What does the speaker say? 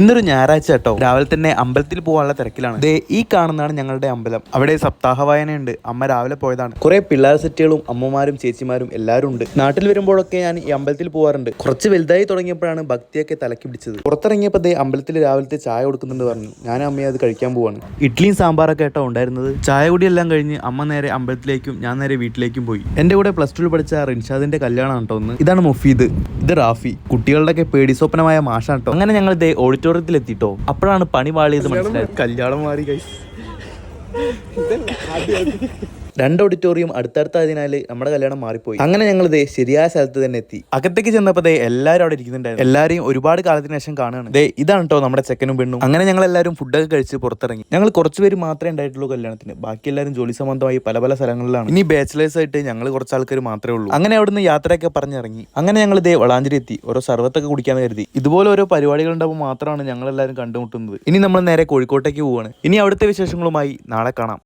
ഇന്നൊരു ഞായറാഴ്ച കേട്ടോ. രാവിലെ തന്നെ അമ്പലത്തിൽ പോകാനുള്ള തിരക്കിലാണ്. ദേ ഈ കാണുന്നതാണ് ഞങ്ങളുടെ അമ്പലം. അവിടെ സപ്താഹ വായനയുണ്ട്. അമ്മ രാവിലെ പോയതാണ്. കുറെ പിള്ളേർ സെറ്റുകളും അമ്മമാരും ചേച്ചിമാരും എല്ലാവരും ഉണ്ട്. നാട്ടിൽ വരുമ്പോഴൊക്കെ ഞാൻ ഈ അമ്പലത്തിൽ പോകാറുണ്ട്. കുറച്ച് വലുതായി തുടങ്ങിയപ്പോഴാണ് ഭക്തിയൊക്കെ തലക്കി പിടിച്ചത്. പുറത്തിറങ്ങിയപ്പോൾ ദേ അമ്പലത്തിൽ രാവിലത്തെ ചായ കൊടുക്കുന്നുണ്ട് പറഞ്ഞു. ഞാൻ അമ്മയെ അത് കഴിക്കാൻ പോവാണ്. ഇഡ്ഡലിയും സാമ്പാറൊക്കെ കേട്ടോ ഉണ്ടായിരുന്നത്. ചായ കുടിയെല്ലാം കഴിഞ്ഞ് അമ്മ നേരെ അമ്പലത്തിലേക്കും ഞാൻ നേരെ വീട്ടിലേക്കും പോയി. എന്റെ കൂടെ +2 പഠിച്ച റിൻഷാദിന്റെ കല്യാണം കേട്ടോ ഒന്ന്. ഇതാണ് മുഫീദ്, ഇത് റാഫി. കുട്ടികളുടെ പേടി സ്വപ്നമായ മാഷാണ് കേട്ടോ. അങ്ങനെ ഞങ്ങൾ ദേ ഓഡിറ്റോറിയത്തിലെത്തിട്ടോ. അപ്പോഴാണ് പണി വാളിയത് മനസ്സിലായത്. കല്യാണം മാറി ഗൈസ്. 2 ഓഡിറ്റോറിയം അടുത്തടുത്തായതിനാൽ നമ്മുടെ കല്യാണം മാറിപ്പോയി. അങ്ങനെ ഞങ്ങൾ ദേ ശരിയായ സ്ഥലത്ത് തന്നെ എത്തി. അകത്തേക്ക് ചെന്നപ്പോൾ ദേ എല്ലാവരും അവിടെ ഇരിക്കുന്നുണ്ടായിരുന്നു. എല്ലാവരെയും ഒരുപാട് കാലത്തിന് ശേഷം കാണുകയാണ്. ദേ ഇതാണ് കേട്ടോ നമ്മുടെ ചെക്കനും പെണ്ണും. അങ്ങനെ ഞങ്ങൾ എല്ലാവരും ഫുഡൊക്കെ കഴിച്ച് പുറത്തിറങ്ങി. ഞങ്ങൾ കുറച്ചുപേര് മാത്രമേ ഉണ്ടായിട്ടുള്ളൂ കല്യാണത്തിന്. ബാക്കി എല്ലാവരും ജോലി സംബന്ധമായി പല പല സ്ഥലങ്ങളിലാണ്. ഇനി ബാച്ചിലേഴ്സ് ആയിട്ട് ഞങ്ങൾ കുറച്ച് ആൾക്കാർ മാത്രമേ ഉള്ളൂ. അങ്ങനെ അവിടുന്ന് യാത്രയൊക്കെ പറഞ്ഞിറങ്ങി. അങ്ങനെ ഞങ്ങൾ ദേ വളാഞ്ചേരി എത്തി. ഓരോ സർവത്തൊക്കെ കുടിക്കാന്ന് കരുതി. ഇതുപോലെ ഓരോ പരിപാടികൾ ഉണ്ടാകുമ്പോൾ മാത്രമാണ് ഞങ്ങൾ എല്ലാവരും കണ്ടുമുട്ടുന്നത്. ഇനി നമ്മൾ നേരെ കോഴിക്കോട്ടേക്ക് പോവാണ്. ഇനി അവിടുത്തെ വിശേഷങ്ങളുമായി നാളെ കാണാം.